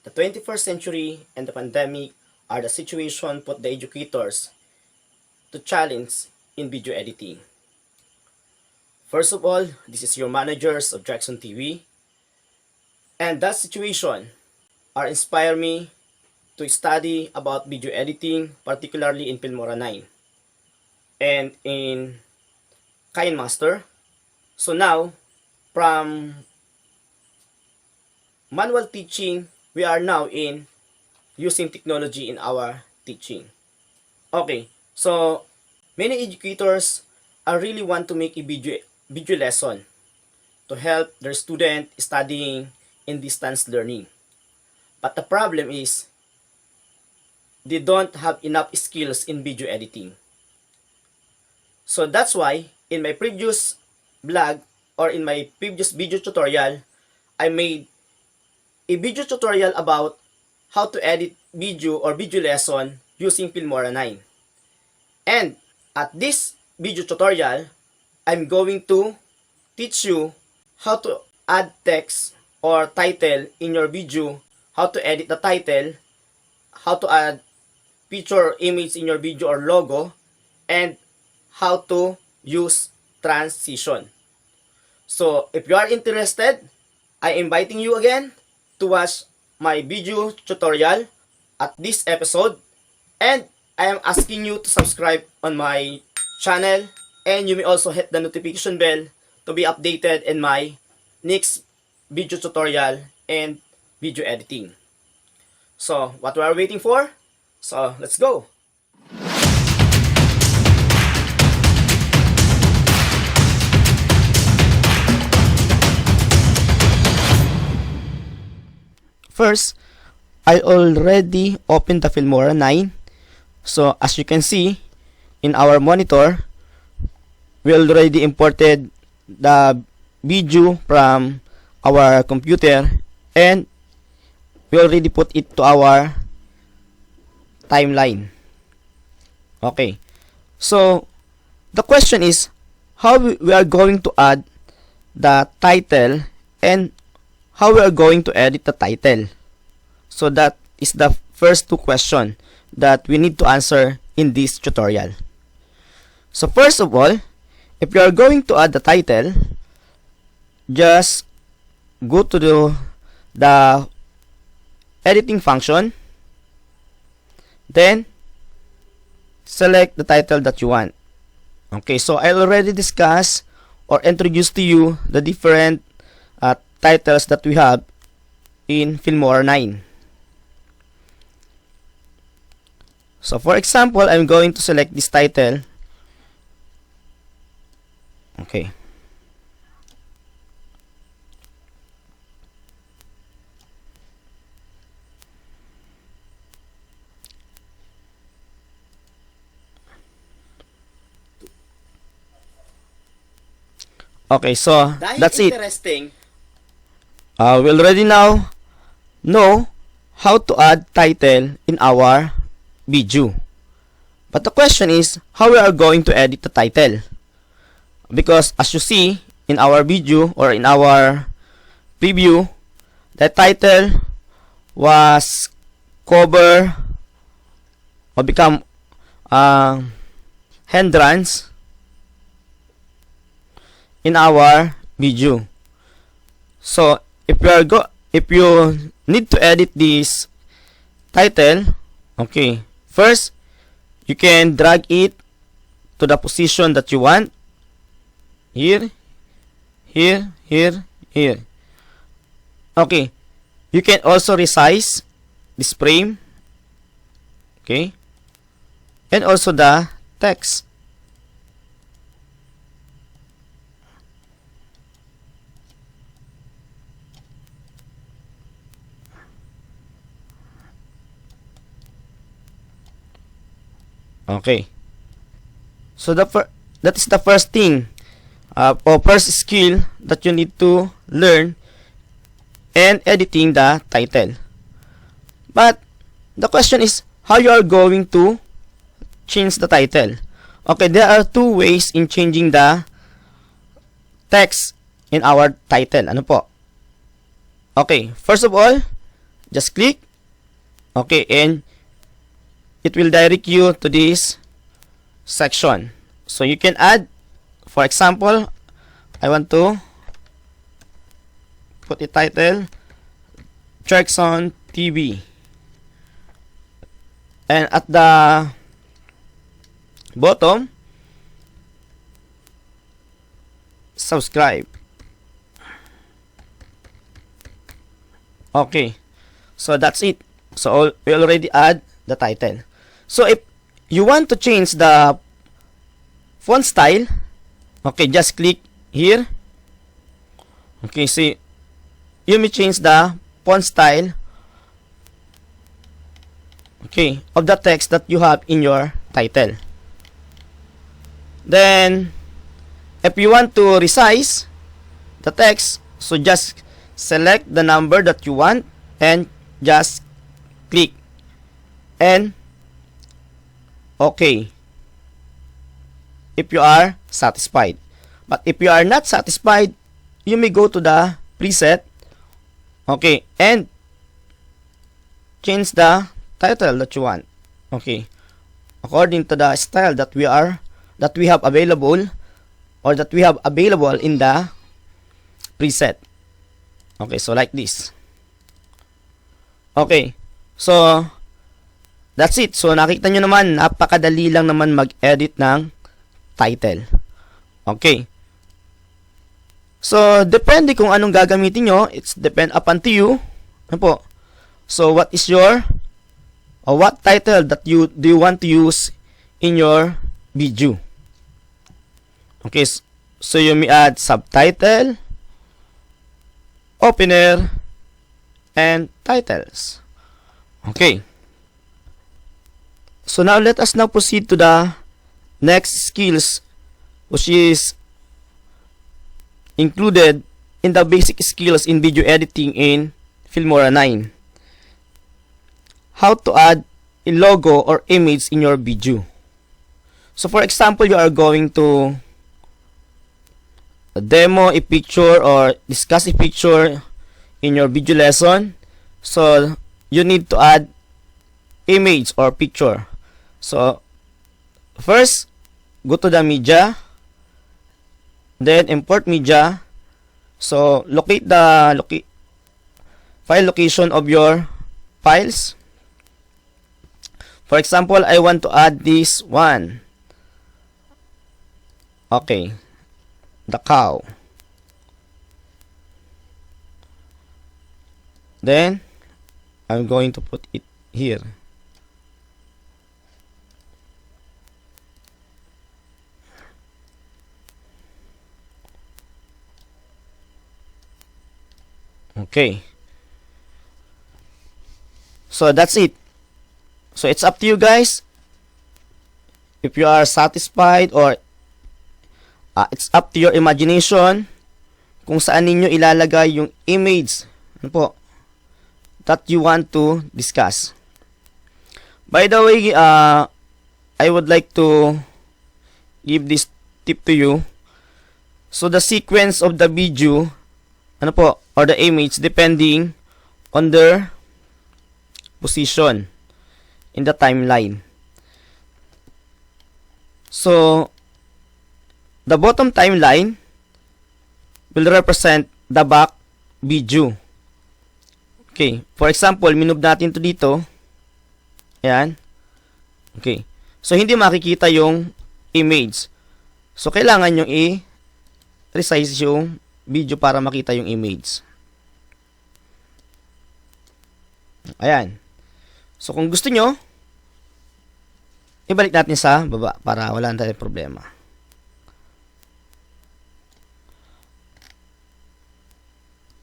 The 21st century and the pandemic are the situation put the educators to challenge in video editing. First of all, this is your managers of Jackson TV, and that situation are inspire me to study about video editing, particularly in Filmora 9 and in KineMaster. So now, from manual teaching, we are now in using technology in our teaching. Okay, so many educators are really want to make a video lesson to help their student studying in distance learning. But the problem is they don't have enough skills in video editing. So that's why in my previous blog or in my previous video tutorial, I made a video tutorial about how to edit video or video lesson using Filmora 9. And at this video tutorial, I'm going to teach you how to add text or title in your video, how to edit the title, how to add picture image in your video or logo, and how to use transition. So if you are interested, I am inviting you again to watch my video tutorial at this episode, and I am asking you to subscribe on my channel, and you may also hit the notification bell to be updated in my next video tutorial and video editing. So what we are waiting for? So let's go! First, I already opened the Filmora 9. So as you can see in our monitor, we already imported the video from our computer and we already put it to our timeline. Okay, so the question is how we are going to add the title and how we are going to edit the title. So that is the first two questions that we need to answer in this tutorial. So first of all, if you are going to add the title, just go to the editing function, then select the title that you want. Okay, so I already discussed or introduced to you the different titles that we have in Filmora 9. So for example, I'm going to select this title. Okay. Okay, so that's it. We already now know how to add title in our video. But the question is how we are going to edit the title. Because as you see in our video or in our preview, the title was cover or become hindrance in our video. So if you need to edit this title, okay, first you can drag it to the position that you want. Here, here, here, here. Okay, you can also resize this frame. Okay, and also the text. Okay, so that is the first thing or first skill that you need to learn in editing the title. But the question is how you are going to change the title. Okay, there are two ways in changing the text in our title. Ano po? Okay, first of all, Just click. Okay, and it will direct you to this section. So you can add, for example, I want to put a title, Jackson TV. And at the bottom, subscribe. Okay, so that's it. So we already add the title. So if you want to change the font style, okay, just click here. Okay, see, you may change the font style, okay, of the text that you have in your title. Then if you want to resize the text, so just select the number that you want and just click and okay if you are satisfied. But if you are not satisfied, you may go to the preset, okay, and change the title that you want, okay, according to the style that we have available, or that we have available in the preset. Okay, so like this. Okay, so that's it. So nakita nyo naman, napakadali lang naman mag-edit ng title. Okay, so depende kung anong gagamitin nyo. It's depend upon to you. Ano po? So what is your, or what title that do you want to use in your video? Okay, so you may add subtitle, opener, and titles. Okay, so now let us now proceed to the next skills, which is included in the basic skills in video editing in Filmora 9. How to add a logo or image in your video. So for example, you are going to demo a picture or discuss a picture in your video lesson. So you need to add image or picture. So first, go to the media, then import media. So locate the file location of your files. For example, I want to add this one. Okay, the cow. Then I'm going to put it here. Okay, so that's it. So it's up to you guys if you are satisfied, or it's up to your imagination kung saan ninyo ilalagay yung image, ano po, that you want to discuss. By the way, I would like to give this tip to you. So the sequence of the video, ano po, or the image, depending on their position in the timeline. So the bottom timeline will represent the back video. Okay, for example, minove natin to dito. Ayan. Okay, so hindi makikita yung image. So kailangan yung i-resize yung video para makita yung image. Ayan. So kung gusto nyo, ibalik natin sa baba para wala tayong problema.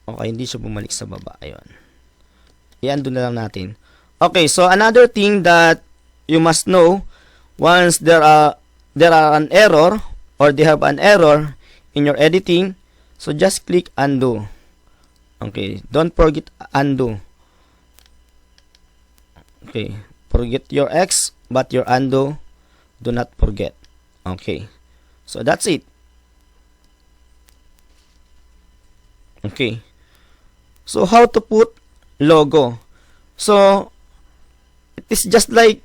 Okay, hindi siya bumalik sa baba. Ayun. I-undo na lang natin. Okay, so another thing that you must know, once there are an error, or they have an error in your editing, so just click undo. Okay, don't forget undo. Okay, forget your X, but your undo, do not forget. Okay, so that's it. Okay, so how to put logo? So it is just like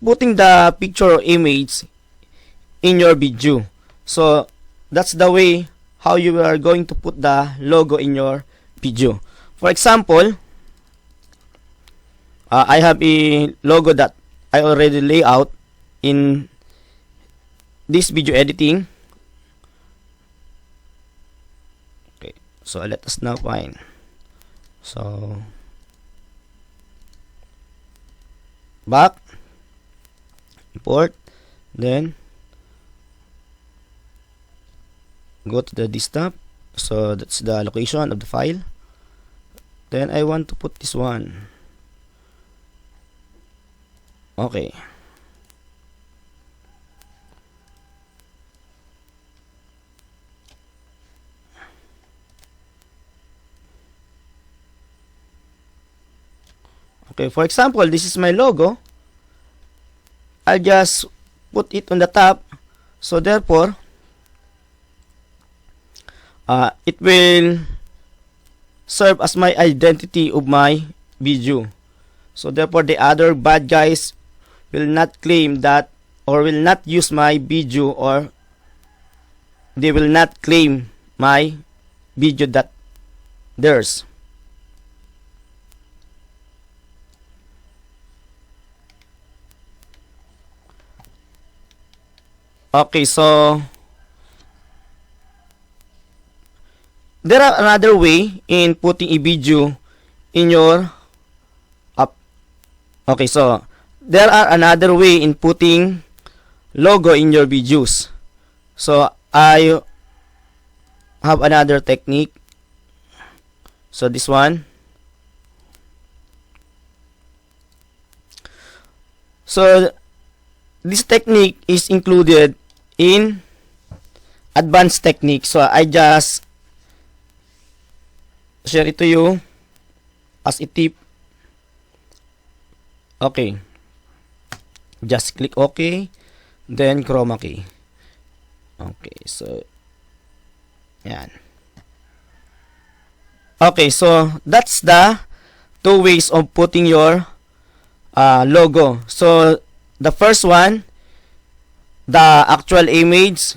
putting the picture or image in your video. So that's the way how you are going to put the logo in your video. For example, I have a logo that I already lay out in this video editing. Okay, so let us now find. So back, import, then go to the desktop. So that's the location of the file. Then I want to put this one. Okay. Okay, for example, this is my logo. I'll just put it on the top. So therefore, it will serve as my identity of my video. So therefore, the other bad guys will not claim that, or will not use my video, or they will not claim my video that theirs. Okay, so there are another way in putting a video in your app. Okay, so there are another way in putting logo in your videos. So I have another technique. So this one. So this technique is included in advanced technique. So I just share it to you as a tip. Okay. Just click OK. Then chroma key. Okay. So yan. Okay. So that's the two ways of putting your logo. So the first one, the actual image,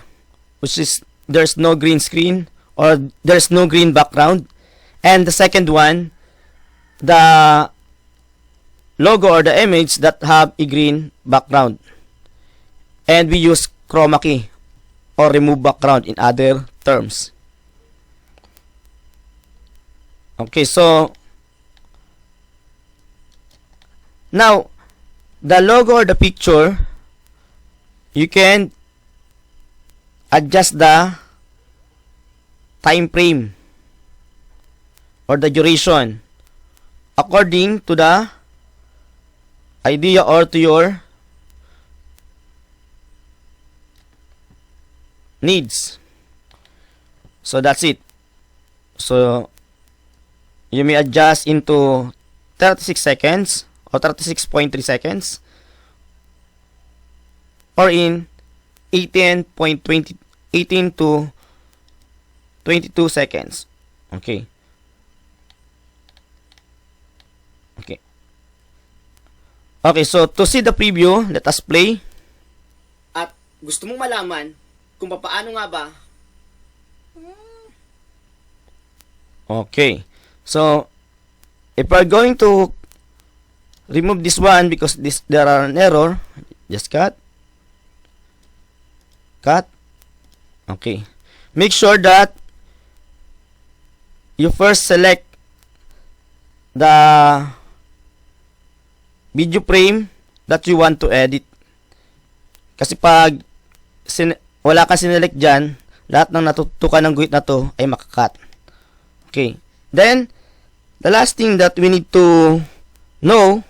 which is there's no green screen or there's no green background. And the second one, the logo or the image that have a green background. And we use chroma key or remove background in other terms. Okay, so now the logo or the picture, you can adjust the time frame or the duration according to the idea or to your needs. So that's it. So you may adjust into 36 seconds or 36.3 seconds or in 18 to 22 seconds. Okay. Okay. Okay, so to see the preview, let us play. At gusto mong malaman kung paano nga ba? Okay. So if we're going to remove this one because there are an error, just cut. Okay. Make sure that you first select the video frame that you want to edit. Kasi pag wala kang sinelect dyan, lahat ng natutukan ng guhit na to ay makakat. Okay. Then, the last thing that we need to know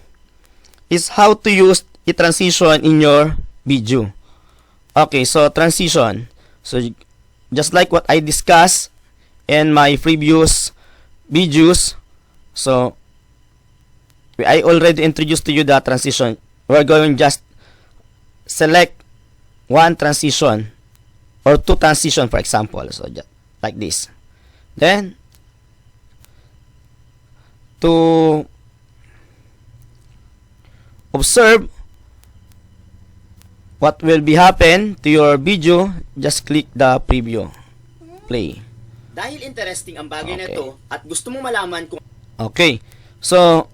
is how to use a transition in your video. Okay, so transition. So just like what I discussed in my previous videos, so I already introduced to you the transition. We're going just select one transition or two transition, for example. So just like this. Then to observe what will be happen to your video, just click the preview. Play. Dahil interesting ang bagay na ito at gusto mong malaman kung... Okay. So,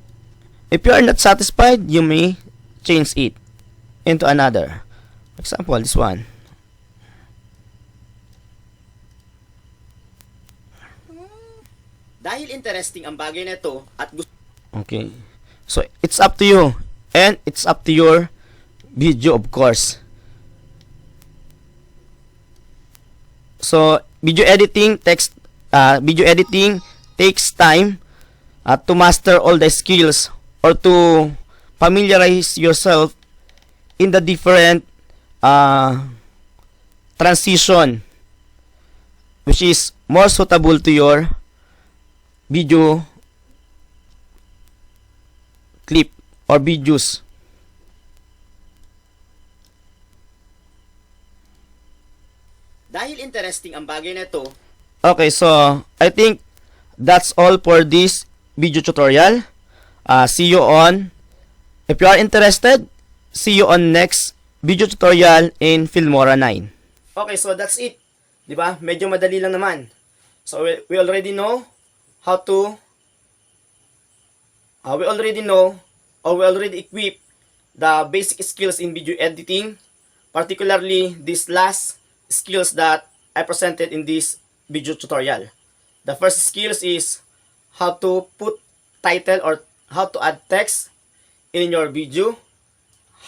if you are not satisfied, you may change it into another. For example, this one. Dahil interesting ang bagay na ito at gusto... Okay. So, it's up to you. And it's up to your video, of course. So, video editing takes time to master all the skills or to familiarize yourself in the different transition which is more suitable to your video clip or videos. Dahil interesting ang bagay na ito. Okay, so I think that's all for this video tutorial. See you on, if you are interested, see you on next video tutorial in Filmora 9. Okay, so that's it. Diba? Medyo madali lang naman. So we already know how to we already equip the basic skills in video editing, particularly this last skills that I presented in this video tutorial. The first skills is how to put title or how to add text in your video,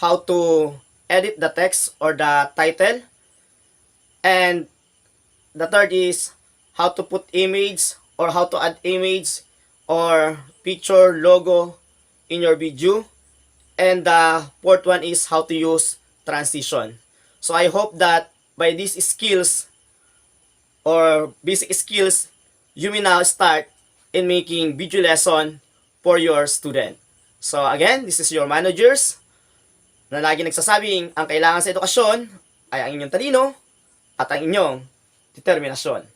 how to edit the text or the title, and the third is how to put image or how to add image or picture logo in your video, and the fourth one is how to use transition. So I hope that by these skills or basic skills, you may now start in making video lesson for your student. So again, this is your managers na lagi nagsasabing ang kailangan sa edukasyon ay ang inyong talino at ang inyong determinasyon.